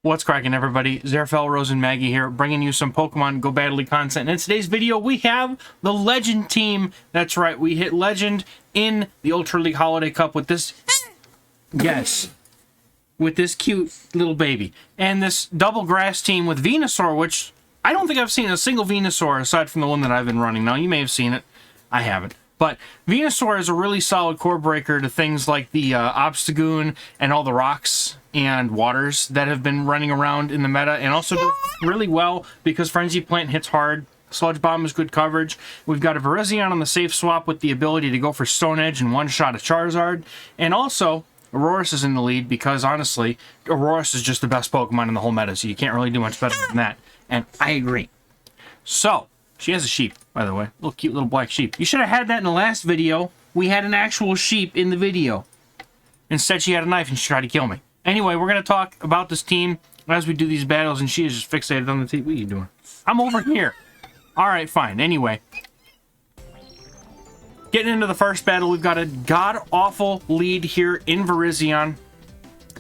What's cracking, everybody? Zerfel, Rose, and Maggie here, bringing you some Pokemon Go Battle League content. In today's video, we have the Legend team. That's right, we hit Legend in the Ultra League Holiday Cup with this... Yes. With this cute little baby. And this double grass team with Venusaur, which I don't think I've seen a single Venusaur aside from the one that I've been running. Now, you may have seen it. I haven't. But Venusaur is a really solid core breaker to things like the Obstagoon and all the rocks and waters that have been running around in the meta, and also do really well because Frenzy Plant hits hard. Sludge Bomb is good coverage. We've got a Virizion on the safe swap with the ability to go for Stone Edge and one-shot a Charizard. And also, Aurorus is in the lead because, honestly, Aurorus is just the best Pokemon in the whole meta, so you can't really do much better than that. And I agree. So, she has a sheep, by the way. Little cute little black sheep. You should have had that in the last video. We had an actual sheep in the video. Instead, she had a knife and she tried to kill me. Anyway, we're going to talk about this team as we do these battles, and she is just fixated on the team. What are you doing? I'm over here. Alright, fine. Anyway. Getting into the first battle, we've got a god-awful lead here in Virizion.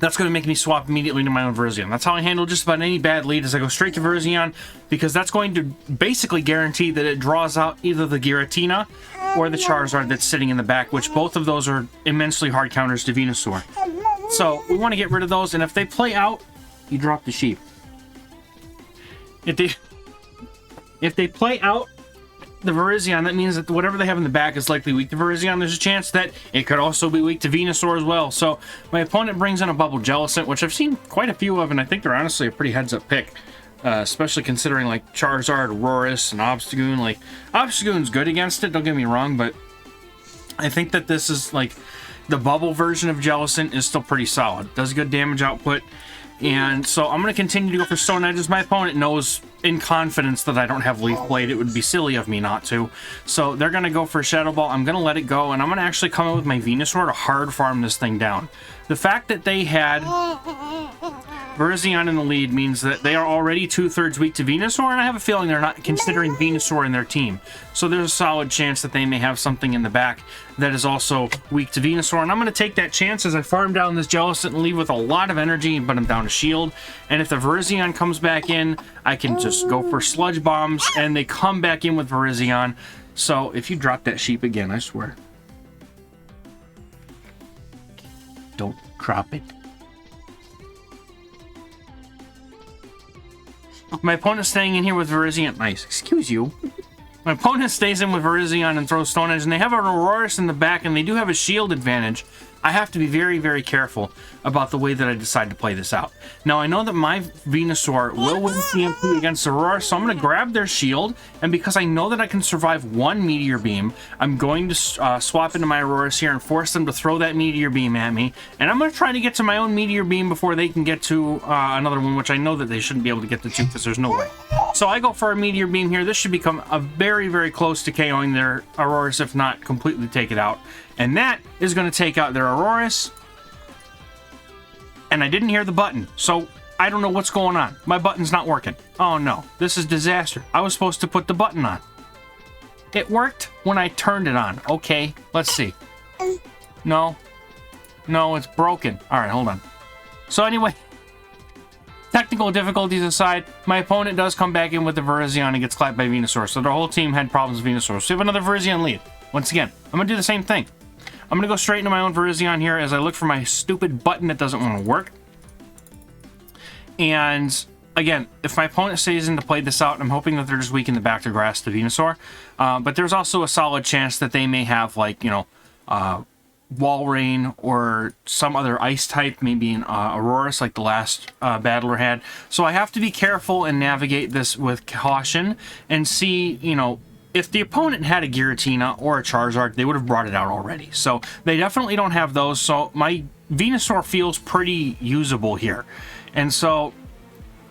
That's going to make me swap immediately to my own Virizion. That's how I handle just about any bad lead, is I go straight to Virizion, because that's going to basically guarantee that it draws out either the Giratina or the Charizard that's sitting in the back, which both of those are immensely hard counters to Venusaur. So, we want to get rid of those, and if they play out, you drop the sheep. If they play out the Virizion, that means that whatever they have in the back is likely weak to Virizion. There's a chance that it could also be weak to Venusaur as well. So my opponent brings in a Bubble Jellicent, which I've seen quite a few of, and I think they're honestly a pretty heads-up pick. Especially considering like Charizard, Aurorus, and Obstagoon. Like, Obstagoon's good against it, don't get me wrong, but I think that this is like the bubble version of Jellicent is still pretty solid. Does good damage output. And so I'm going to continue to go for Stone Edges. My opponent knows in confidence that I don't have Leaf Blade. It would be silly of me not to. So they're going to go for Shadow Ball. I'm going to let it go, and I'm going to actually come in with my Venusaur to hard farm this thing down. The fact that they had Virizion in the lead means that they are already 2/3 weak to Venusaur, and I have a feeling they're not considering Venusaur in their team. So there's a solid chance that they may have something in the back that is also weak to Venusaur, and I'm going to take that chance as I farm down this Jellicent and leave with a lot of energy, but I'm down to shield. And if the Virizion comes back in, I can just go for Sludge Bombs, and they come back in with Virizion. So if you drop that sheep again, I swear. Don't drop it. My opponent's staying in here with Virizion. Nice. Excuse you. My opponent stays in with Virizion and throws Stone Edge, and they have an Aurorus in the back, and they do have a shield advantage. I have to be very, very careful about the way that I decide to play this out. Now, I know that my Venusaur will win CMP against Aurora, so I'm going to grab their shield, and because I know that I can survive one Meteor Beam, I'm going to swap into my Aurorus here and force them to throw that Meteor Beam at me, and I'm going to try to get to my own Meteor Beam before they can get to another one, which I know that they shouldn't be able to get to because there's no way. So I go for a Meteor Beam here. This should become a very, very close to KOing their Aurorus, if not completely take it out. And that is going to take out their Aurorus. And I didn't hear the button, so I don't know what's going on. My button's not working. Oh no, this is disaster. I was supposed to put the button on. It worked when I turned it on. Okay, let's see. No. No, it's broken. Alright, hold on. So anyway, technical difficulties aside, my opponent does come back in with the Virizion and gets clapped by Venusaur. So their whole team had problems with Venusaur. So we have another Virizion lead. Once again, I'm going to do the same thing. I'm going to go straight into my own Virizion here as I look for my stupid button that doesn't want to work. And again, if my opponent stays in to play this out, I'm hoping that they're just weak in the back to grass to Venusaur. But there's also a solid chance that they may have, like, you know, Wall Rain or some other ice type, maybe an Aurorus like the last battler had. So I have to be careful and navigate this with caution and see, you know, if the opponent had a Giratina or a Charizard, they would have brought it out already. So they definitely don't have those. So my Venusaur feels pretty usable here. And so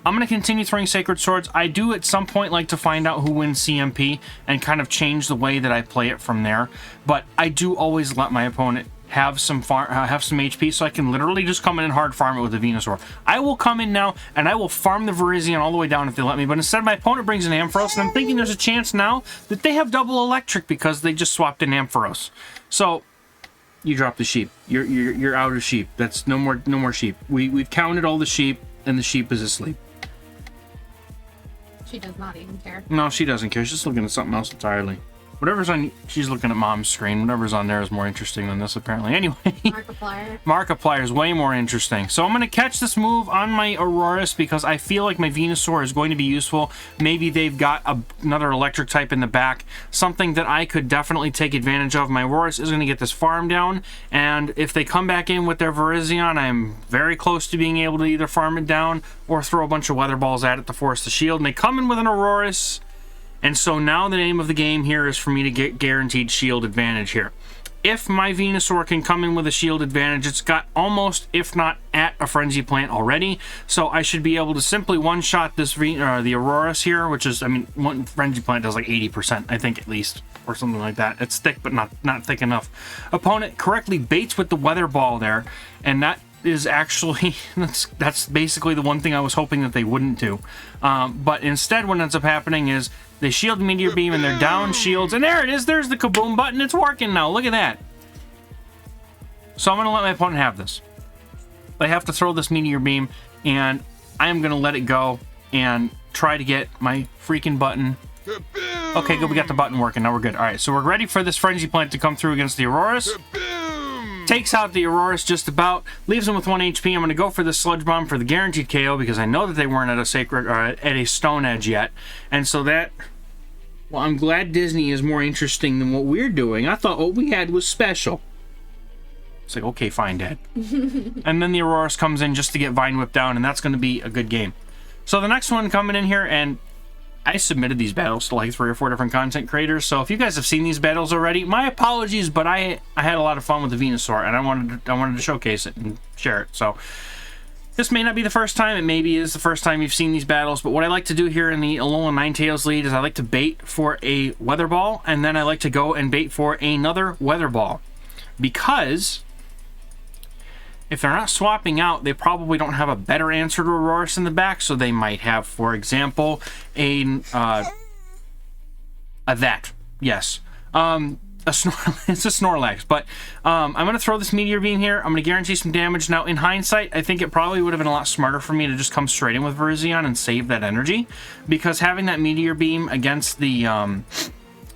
I'm going to continue throwing Sacred Swords. I do at some point like to find out who wins CMP and kind of change the way that I play it from there. But I do always let my opponent have some HP, so I can literally just come in and hard farm it with the Venusaur. I will come in now, and I will farm the Virizion all the way down if they let me, but instead my opponent brings an Ampharos, and I'm thinking there's a chance now that they have double electric because they just swapped in Ampharos. So, you drop the sheep. You're out of sheep. That's no more sheep. We've counted all the sheep. and the sheep is asleep. She does not even care. No, she doesn't care. She's just looking at something else entirely. Whatever's on, she's looking at mom's screen. Whatever's on there is more interesting than this, apparently. Anyway. Markiplier. Markiplier is way more interesting. So I'm going to catch this move on my Aurorus because I feel like my Venusaur is going to be useful. Maybe they've got another electric type in the back. Something that I could definitely take advantage of. My Aurorus is going to get this farm down. And if they come back in with their Virizion, I'm very close to being able to either farm it down or throw a bunch of Weather Balls at it to force the shield. And they come in with an Aurorus. And so now the name of the game here is for me to get guaranteed shield advantage here. If my Venusaur can come in with a shield advantage, it's got almost, if not at, a Frenzy Plant already. So I should be able to simply one-shot this the Aurorus here, which is, I mean, one Frenzy Plant does like 80%, I think at least, or something like that. It's thick, but not thick enough. Opponent correctly baits with the Weather Ball there, and that is actually, that's basically the one thing I was hoping that they wouldn't do. But instead what ends up happening is they shield Meteor Beam and they're down shields, and there it is, there's the kaboom button, it's working now, look at that. So I'm going to let my opponent have this. They have to throw this Meteor Beam, and I am going to let it go and try to get my freaking button. Okay, good, we got the button working, now we're good. Alright, so we're ready for this Frenzy Plant to come through against the Aurorus. Takes out the Aurorus just about, leaves him with 1 HP. I'm going to go for the Sludge Bomb for the guaranteed KO because I know that they weren't at a sacred at a Stone Edge yet. And so that, well, I'm glad Disney is more interesting than what we're doing. I thought what we had was special. It's like, okay, fine, Dad. And then the Aurorus comes in just to get Vine Whip down, and that's going to be a good game. So the next one coming in here, and I submitted these battles to like 3 or 4 different content creators, so if you guys have seen these battles already, my apologies, but I had a lot of fun with the Venusaur, and I wanted to showcase it and share it. So this may not be the first time, it maybe is the first time you've seen these battles, but what I like to do here in the Alolan Ninetales lead is I like to bait for a Weather Ball, and then I like to go and bait for another Weather Ball, because if they're not swapping out, they probably don't have a better answer to Aurorus in the back, so they might have, for example, a that. Yes. It's a Snorlax, but I'm going to throw this Meteor Beam here. I'm going to guarantee some damage. Now, in hindsight, I think it probably would have been a lot smarter for me to just come straight in with Virizion and save that energy, because having that Meteor Beam against the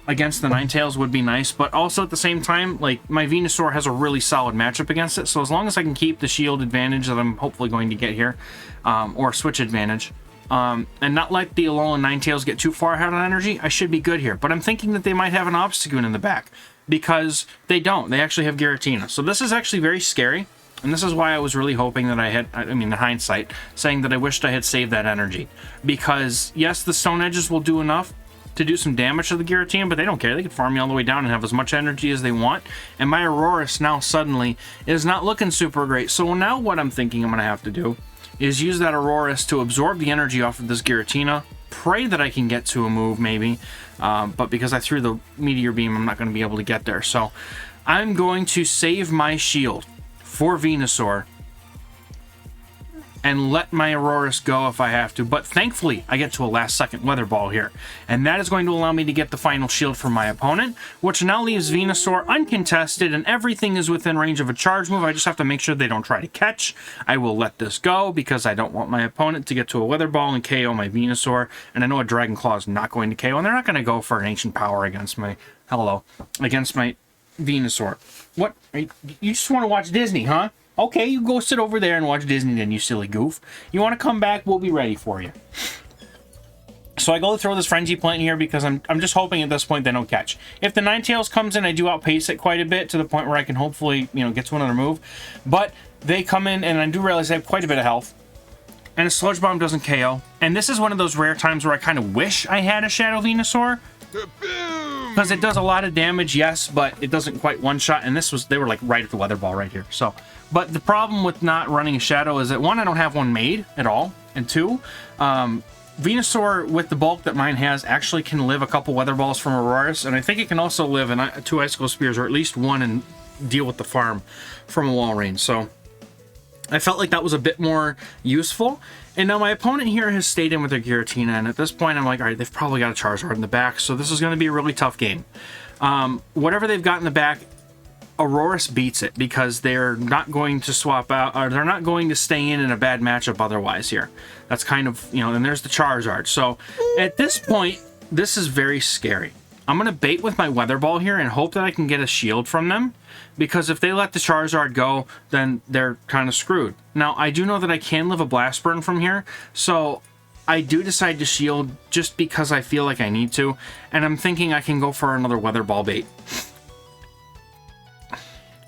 Ninetales would be nice, but also at the same time, like, my Venusaur has a really solid matchup against it, so as long as I can keep the shield advantage that I'm hopefully going to get here, or switch advantage, and not let the Alolan Ninetales get too far ahead on energy, I should be good here. But I'm thinking that they might have an Obstagoon in the back, because they don't. They actually have Giratina. So this is actually very scary, and this is why I was really hoping that I mean, in hindsight, saying that I wished I had saved that energy. Because, yes, the Stone Edges will do enough to do some damage to the Giratina, but they don't care. They can farm me all the way down and have as much energy as they want. And my Aurorus now suddenly is not looking super great. So now what I'm thinking I'm going to have to do is use that Aurorus to absorb the energy off of this Giratina. Pray that I can get to a move, maybe. But because I threw the Meteor Beam, I'm not going to be able to get there. So I'm going to save my shield for Venusaur and let my Aurorus go if I have to. But thankfully, I get to a last-second Weather Ball here. And that is going to allow me to get the final shield from my opponent, which now leaves Venusaur uncontested, and everything is within range of a charge move. I just have to make sure they don't try to catch. I will let this go, because I don't want my opponent to get to a Weather Ball and KO my Venusaur. And I know a Dragon Claw is not going to KO, and they're not going to go for an Ancient Power against my... against my Venusaur. What? You just want to watch Disney, huh? Okay, you go sit over there and watch Disney then, you silly goof. You want to come back, we'll be ready for you. So I go to throw this Frenzy Plant here because I'm just hoping at this point they don't catch. If the Ninetales comes in, I do outpace it quite a bit to the point where I can hopefully, you know, get to another move. But they come in, and I do realize I have quite a bit of health. And a Sludge Bomb doesn't KO. And this is one of those rare times where I kind of wish I had a Shadow Venusaur. Because it does a lot of damage, yes, but it doesn't quite one-shot. And they were like right at the Weather Ball right here. So, but the problem with not running a Shadow is that, one, I don't have one made at all. And two, Venusaur, with the bulk that mine has, actually can live a couple Weather Balls from Aurorus. And I think it can also live in 2 Icicle Spears, or at least one, and deal with the farm from a wall range. So I felt like that was a bit more useful. And now my opponent here has stayed in with their Giratina, and at this point I'm like, alright, they've probably got a Charizard in the back, so this is going to be a really tough game. Whatever they've got in the back, Aurorus beats it because they're not going to swap out, or they're not going to stay in a bad matchup otherwise here. That's kind of, you know, and there's the Charizard. So at this point, this is very scary. I'm going to bait with my Weather Ball here and hope that I can get a shield from them, because if they let the Charizard go, then they're kind of screwed. Now, I do know that I can live a Blast Burn from here, so I do decide to shield just because I feel like I need to, and I'm thinking I can go for another Weather Ball bait.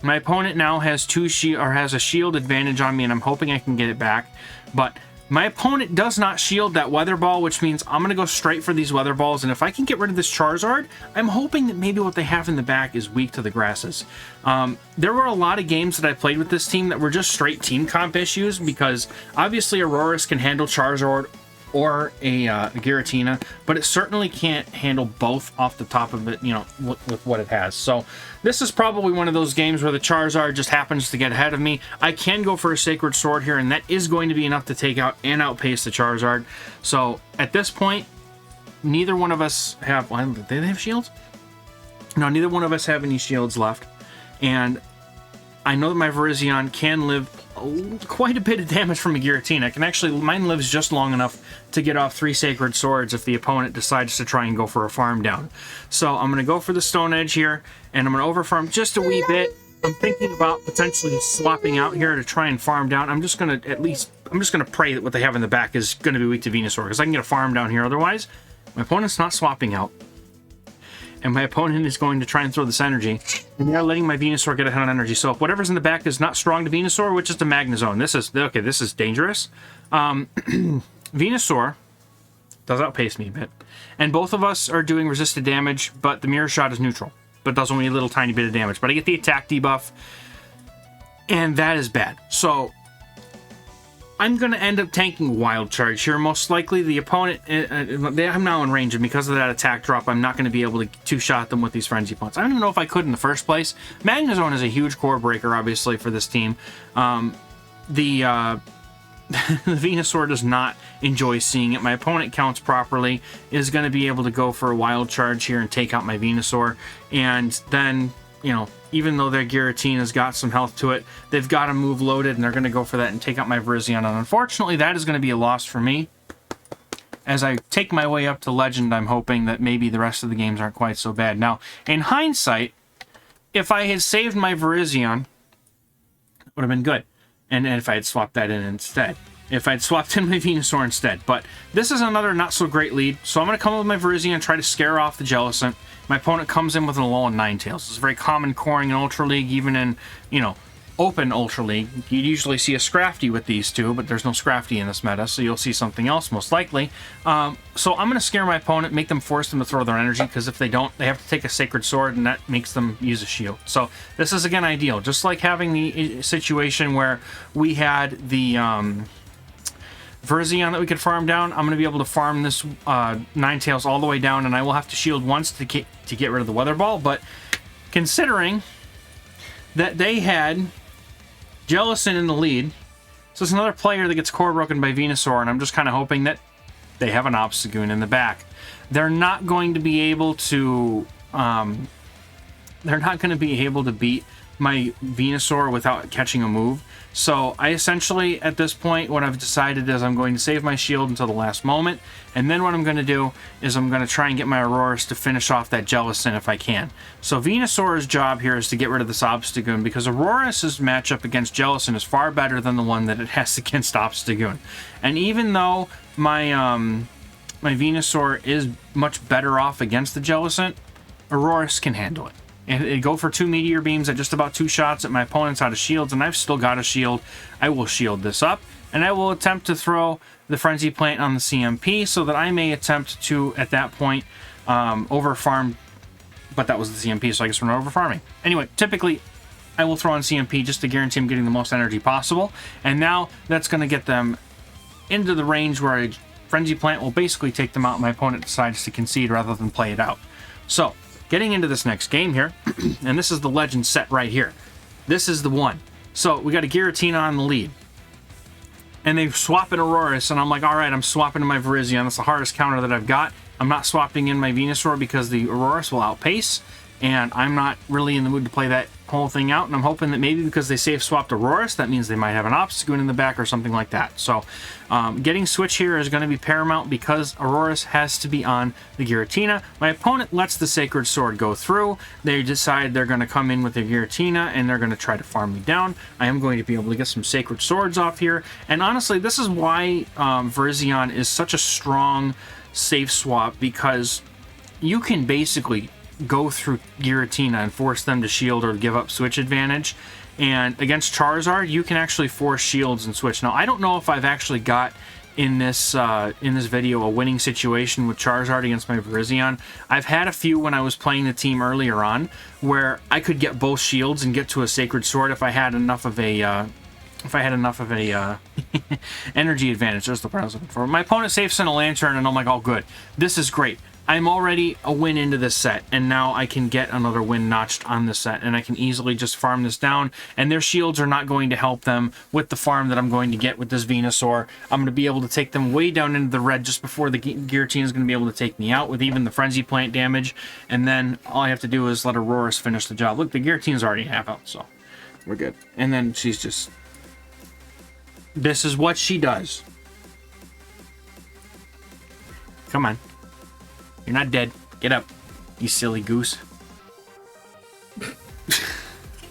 My opponent now has has a shield advantage on me, and I'm hoping I can get it back, but my opponent does not shield that Weather Ball, which means I'm going to go straight for these Weather Balls, and if I can get rid of this Charizard, I'm hoping that maybe what they have in the back is weak to the grasses. There were a lot of games that I played with this team that were just straight team comp issues, because obviously Aurorus can handle Charizard or a Giratina, but it certainly can't handle both off the top of it, you know, with what it has. So this is probably one of those games where the Charizard just happens to get ahead of me. I can go for a Sacred Sword here, and that is going to be enough to take out and outpace the Charizard. So at this point, neither one of us have... Well, did they have shields? No, neither one of us have any shields left. And I know that my Virizion can live quite a bit of damage from a Giratina. Mine lives just long enough to get off 3 Sacred Swords if the opponent decides to try and go for a farm down. So I'm going to go for the Stone Edge here, and I'm going to over farm just a wee bit. I'm thinking about potentially swapping out here to try and farm down. I'm just going to pray that what they have in the back is going to be weak to Venusaur, because I can get a farm down here otherwise. My opponent's not swapping out, and my opponent is going to try and throw this energy, and they're letting my Venusaur get ahead on energy. So if whatever's in the back is not strong to Venusaur, which is the Magnezone, this is dangerous. Venusaur does outpace me a bit, and both of us are doing resisted damage, but the Mirror Shot is neutral, but does only a little tiny bit of damage. But I get the attack debuff, and that is bad. So I'm going to end up tanking Wild Charge here. Most likely the opponent, I'm now in range, and because of that attack drop, I'm not going to be able to two-shot them with these Frenzy Punts. I don't even know if I could in the first place. Magnezone is a huge core breaker, obviously, for this team. The Venusaur does not enjoy seeing it. My opponent counts properly, is going to be able to go for a Wild Charge here and take out my Venusaur, and then, you know, even though their Giratina's got some health to it, they've got a move loaded, and they're going to go for that and take out my Virizion. And unfortunately, that is going to be a loss for me. As I take my way up to Legend, I'm hoping that maybe the rest of the games aren't quite so bad. Now, in hindsight, if I had saved my Virizion, it would have been good. And if I had swapped that in instead. If I'd swapped in my Venusaur instead. But this is another not-so-great lead, so I'm going to come with my Virizion and try to scare off the Jellicent. My opponent comes in with an Alolan Ninetales. It's very common coring in Ultra League, even in, you know, open Ultra League. You'd usually see a Scrafty with these two, but there's no Scrafty in this meta, so you'll see something else most likely. So I'm going to scare my opponent, make them force them to throw their energy, because if they don't, they have to take a Sacred Sword, and that makes them use a shield. So this is, again, ideal. Just like having the situation where we had the Virizion that we could farm down, I'm going to be able to farm this Ninetales all the way down, and I will have to shield once to get rid of the Weather Ball. But considering that they had Jellicent in the lead, so it's another player that gets core broken by Venusaur, and I'm just kind of hoping that they have an Obstagoon in the back. They're not going to be able to beat my Venusaur without catching a move. So I essentially, at this point, what I've decided is I'm going to save my shield until the last moment, and then what I'm going to do is I'm going to try and get my Aurorus to finish off that Jellicent if I can. So Venusaur's job here is to get rid of this Obstagoon, because Aurorus's matchup against Jellicent is far better than the one that it has against Obstagoon. And even though my my Venusaur is much better off against the Jellicent, Aurorus can handle it. And it go for 2 Meteor Beams at just about 2 shots at my opponent's out of shields, and I've still got a shield. I will shield this up, and I will attempt to throw the Frenzy Plant on the CMP so that I may attempt to, at that point, over farm. But that was the CMP, so I guess we're not over farming. Anyway, typically, I will throw on CMP just to guarantee I'm getting the most energy possible, and now that's going to get them into the range where a Frenzy Plant will basically take them out, and my opponent decides to concede rather than play it out. So, getting into this next game here, and this is the Legend set right here. This is the one. So we got a Giratina on the lead. And they swap in Aurorus, and I'm like, alright, I'm swapping in my Virizion. That's the hardest counter that I've got. I'm not swapping in my Venusaur because the Aurorus will outpace. and I'm not really in the mood to play that whole thing out, and I'm hoping that maybe because they safe swapped Aurorus, that means they might have an Obstagoon in the back or something like that. So getting Switch here is going to be paramount because Aurorus has to be on the Giratina. My opponent lets the Sacred Sword go through. They decide they're going to come in with their Giratina and they're going to try to farm me down. I am going to be able to get some Sacred Swords off here, and honestly, this is why Virizion is such a strong safe swap, because you can basically go through Giratina and force them to shield or give up switch advantage, and against Charizard you can actually force shields and switch. Now I don't know if I've actually got in this video a winning situation with Charizard against my Virizion. I've had a few when I was playing the team earlier on where I could get both shields and get to a Sacred Sword if I had enough of a energy advantage. That's the word I was looking for. My opponent safes in a Lantern, and I'm like, oh good, this is great. I'm already a win into this set, and now I can get another win notched on this set, and I can easily just farm this down, and their shields are not going to help them with the farm that I'm going to get with this Venusaur. I'm going to be able to take them way down into the red just before the Giratina is going to be able to take me out with even the Frenzy Plant damage, and then all I have to do is let Aurorus finish the job. Look, the Giratina's already half out, so we're good. And then she's just... this is what she does. Come on. You're not dead. Get up, you silly goose.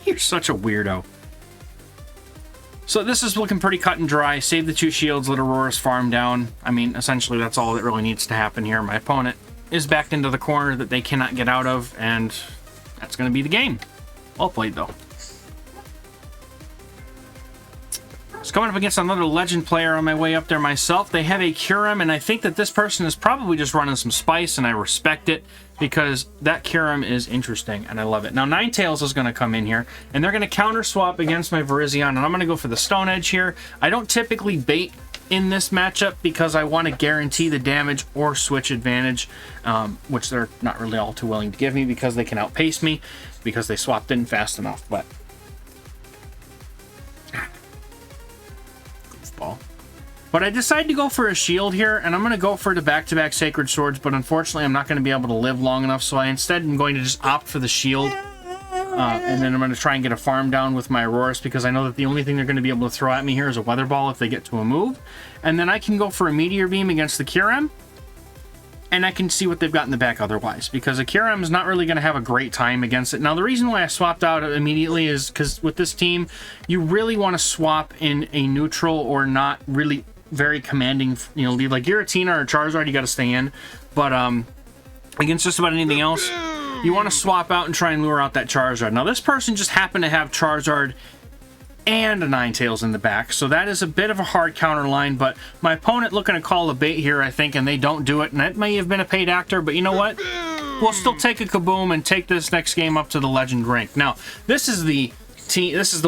You're such a weirdo. So this is looking pretty cut and dry. Save the 2 shields, let Aurorus farm down. I mean, essentially that's all that really needs to happen here. My opponent is backed into the corner that they cannot get out of, and that's going to be the game. Well played, though. I was coming up against another Legend player on my way up there myself. They have a Kyurem, and I think that this person is probably just running some spice, and I respect it because that Kyurem is interesting, and I love it. Now, Ninetales is going to come in here, and they're going to counter swap against my Virizion, and I'm going to go for the Stone Edge here. I don't typically bait in this matchup because I want to guarantee the damage or switch advantage, which they're not really all too willing to give me because they can outpace me because they swapped in fast enough, but... But I decided to go for a shield here, and I'm going to go for the back-to-back Sacred Swords, but unfortunately I'm not going to be able to live long enough, so I instead am going to just opt for the shield. And then I'm going to try and get a farm down with my Aurorus, because I know that the only thing they're going to be able to throw at me here is a Weather Ball if they get to a move. And then I can go for a Meteor Beam against the Kyurem, and I can see what they've got in the back otherwise, because a Kyurem is not really going to have a great time against it. Now, the reason why I swapped out immediately is because with this team, you really want to swap in a neutral or not really very commanding, you know, lead. Like Giratina or Charizard, you got to stay in, but against just about anything else, you want to swap out and try and lure out that Charizard. Now, this person just happened to have Charizard and a Ninetales in the back, so that is a bit of a hard counter line, but my opponent looking to call a bait here, I think, and they don't do it, and that may have been a paid actor, but you know what? We'll still take a kaboom and take this next game up to the Legend rank. Now, this is the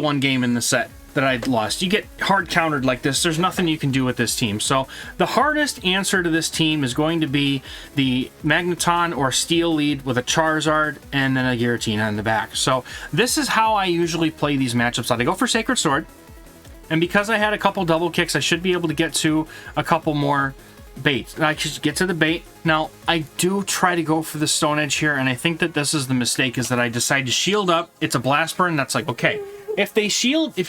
one game in the set that I lost. You get hard countered like this, there's nothing you can do with this team. So the hardest answer to this team is going to be the Magneton or Steel lead with a Charizard and then a Giratina in the back. So this is how I usually play these matchups. I go for Sacred Sword, and because I had a couple double kicks, I should be able to get to a couple more baits. I should get to the bait. Now, I do try to go for the Stone Edge here, and I think that this is the mistake, is that I decide to shield up. It's a Blast Burn. That's like, okay, if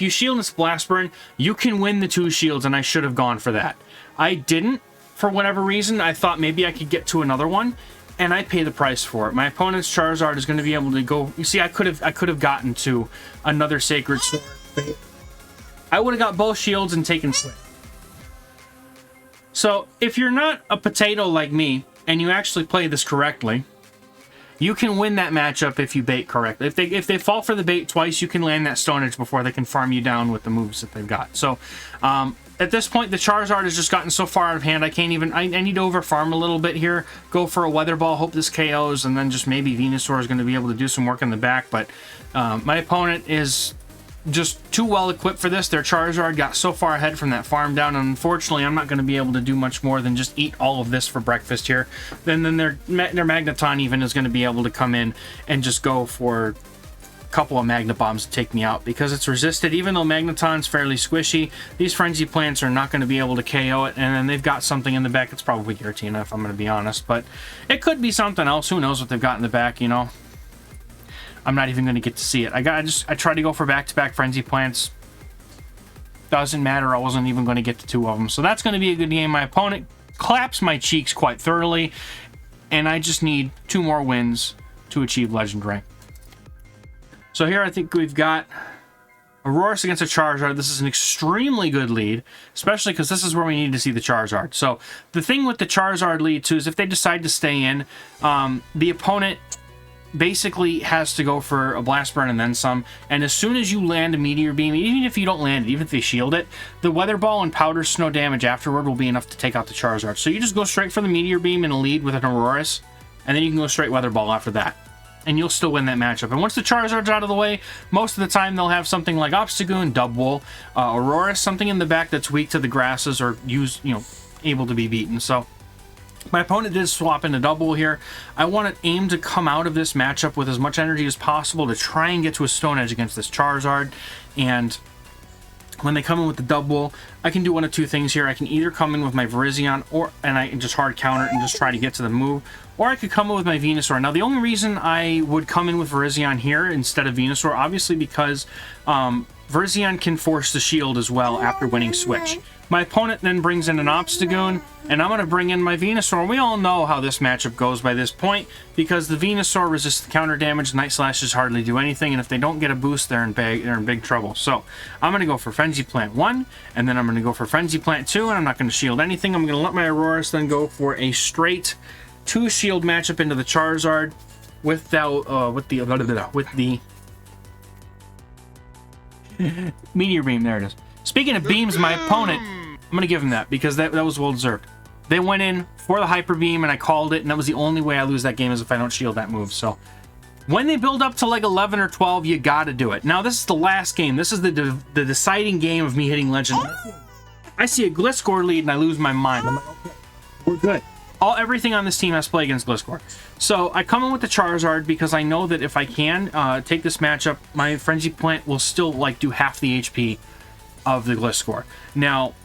you shield this Blast Burn, you can win the 2 shields, and I should have gone for that. I didn't, for whatever reason. I thought maybe I could get to another one, and I pay the price for it. My opponent's Charizard is going to be able to go... You see, I could have gotten to another Sacred Sword. I would have got both shields and taken Switch. So, if you're not a potato like me, and you actually play this correctly, you can win that matchup if you bait correctly. If they fall for the bait twice, you can land that Stone Edge before they can farm you down with the moves that they've got. So, at this point, the Charizard has just gotten so far out of hand, I can't even... I need to over-farm a little bit here, go for a Weather Ball, hope this KOs, and then just maybe Venusaur is going to be able to do some work in the back, but my opponent is just too well equipped for this. Their Charizard got so far ahead from that farm down, and unfortunately I'm not going to be able to do much more than just eat all of this for breakfast here. Then their Magneton even is going to be able to come in and just go for a couple of Magnet Bombs to take me out, because it's resisted. Even though Magneton's fairly squishy, these Frenzy Plants are not going to be able to KO it, and then they've got something in the back. It's probably Giratina, if I'm going to be honest, but it could be something else. Who knows what they've got in the back, you know? I'm not even going to get to see it. I tried to go for back-to-back Frenzy Plants. Doesn't matter. I wasn't even going to get to 2 of them. So that's going to be a good game. My opponent claps my cheeks quite thoroughly, and I just need 2 more wins to achieve Legend rank. So here I think we've got Aurorus against a Charizard. This is an extremely good lead, especially because this is where we need to see the Charizard. So the thing with the Charizard lead, too, is if they decide to stay in, the opponent basically has to go for a Blast Burn and then some. And as soon as you land a Meteor Beam, even if you don't land it, even if they shield it, the Weather Ball and Powder Snow damage afterward will be enough to take out the Charizard. So you just go straight for the Meteor Beam in a lead with an Aurorus, and then you can go straight Weather Ball after that. And you'll still win that matchup. And once the Charizard's out of the way, most of the time they'll have something like Obstagoon, Dubwool, Aurorus, something in the back that's weak to the grasses or able to be beaten. So my opponent did swap into Dubwool here. I want to aim to come out of this matchup with as much energy as possible to try and get to a Stone Edge against this Charizard. And when they come in with the Dubwool, I can do one of 2 things here. I can either come in with my Virizion, and I can just hard counter and just try to get to the move, or I could come in with my Venusaur. Now, the only reason I would come in with Virizion here instead of Venusaur, obviously because Virizion can force the shield as well after winning Switch. My opponent then brings in an Obstagoon, and I'm going to bring in my Venusaur. We all know how this matchup goes by this point, because the Venusaur resists the counter damage, Night Slashes hardly do anything, and if they don't get a boost, they're in big trouble. So I'm going to go for Frenzy Plant 1, and then I'm going to go for Frenzy Plant 2, and I'm not going to shield anything. I'm going to let my Aurorus then go for a straight 2 shield matchup into the Charizard with the Meteor Beam. There it is. Speaking of beams, my opponent, I'm going to give him that because that was well deserved. They went in for the Hyper Beam and I called it, and that was the only way I lose that game is if I don't shield that move. So when they build up to like 11 or 12, you got to do it. Now, this is the last game. This is the deciding game of me hitting Legend. I see a Gliscor lead and I lose my mind. I'm like, okay, we're good. Everything on this team has to play against Gliscor. So I come in with the Charizard because I know that if I can take this matchup, my Frenzy Plant will still do half the HP of the Gliscor. Now,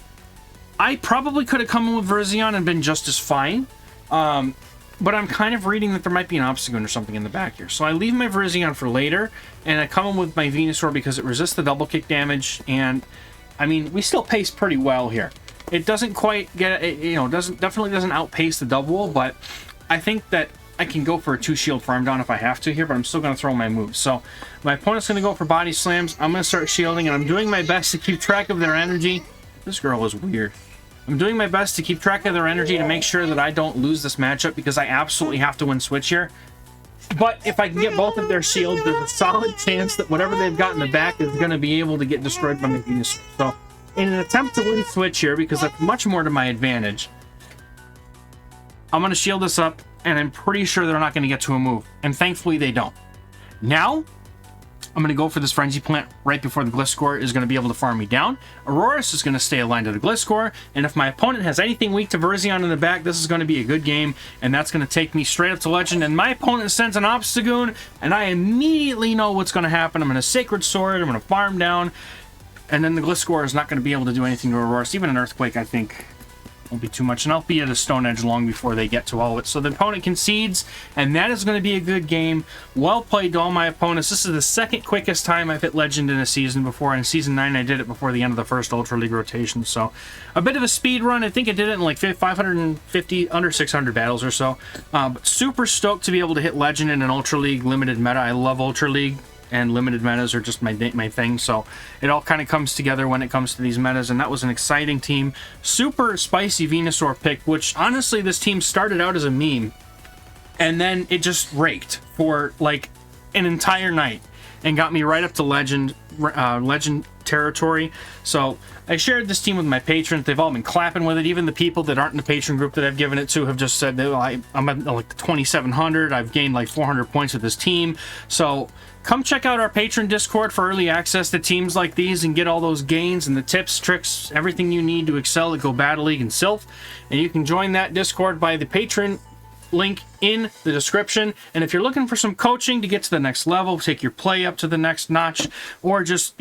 I probably could have come in with Virizion and been just as fine, but I'm kind of reading that there might be an Obstagoon or something in the back here. So I leave my Virizion for later, and I come in with my Venusaur because it resists the double kick damage, and I mean, we still pace pretty well here. It doesn't quite get, definitely doesn't outpace the Dubwool, but I think that I can go for a 2-shield farm down if I have to here, but I'm still going to throw my moves. So my opponent's going to go for Body Slams. I'm going to start shielding, and I'm doing my best to keep track of their energy. This girl is weird. I'm doing my best to keep track of their energy to make sure that I don't lose this matchup because I absolutely have to win Switch here. But if I can get both of their shields, there's a solid chance that whatever they've got in the back is going to be able to get destroyed by my Venusaur. So in an attempt to win Switch here, because that's much more to my advantage, I'm going to shield this up, and I'm pretty sure they're not going to get to a move. And thankfully, they don't. Now, I'm going to go for this Frenzy Plant right before the Gliscor is going to be able to farm me down. Aurorus is going to stay aligned to the Gliscor, and if my opponent has anything weak to Virizion in the back, this is going to be a good game, and that's going to take me straight up to Legend, and my opponent sends an Obstagoon, and I immediately know what's going to happen. I'm going to Sacred Sword, I'm going to farm down, and then the Gliscor is not going to be able to do anything to Aurorus. Even an Earthquake, I think, won't be too much, and I'll be at a Stone Edge long before they get to all of it. So the opponent concedes, and that is going to be a good game. Well played to all my opponents. This is the second quickest time I've hit Legend in a season before. In Season 9, I did it before the end of the first Ultra League rotation. So a bit of a speed run. I think I did it in like 550, under 600 battles or so. But super stoked to be able to hit Legend in an Ultra League limited meta. I love Ultra League, and limited metas are just my thing, so it all kind of comes together when it comes to these metas, and that was an exciting team. Super spicy Venusaur pick, which honestly this team started out as a meme, and then it just raked for like an entire night and got me right up to Legend territory. So I shared this team with my patrons. They've all been clapping with it. Even the people that aren't in the patron group that I've given it to have just said, I'm at like 2,700. I've gained like 400 points with this team. So come check out our patron Discord for early access to teams like these and get all those gains and the tips, tricks, everything you need to excel at Go Battle League and Sylph. And you can join that Discord by the patron link in the description. And if you're looking for some coaching to get to the next level, take your play up to the next notch, or just,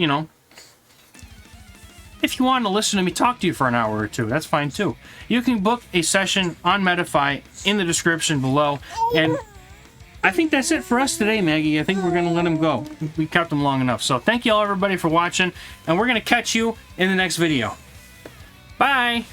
if you want to listen to me talk to you for an hour or two, that's fine too. You can book a session on Metafy in the description below. And I think that's it for us today, Maggie. I think we're going to let him go. We kept him long enough. So thank you all, everybody, for watching, and we're going to catch you in the next video. Bye!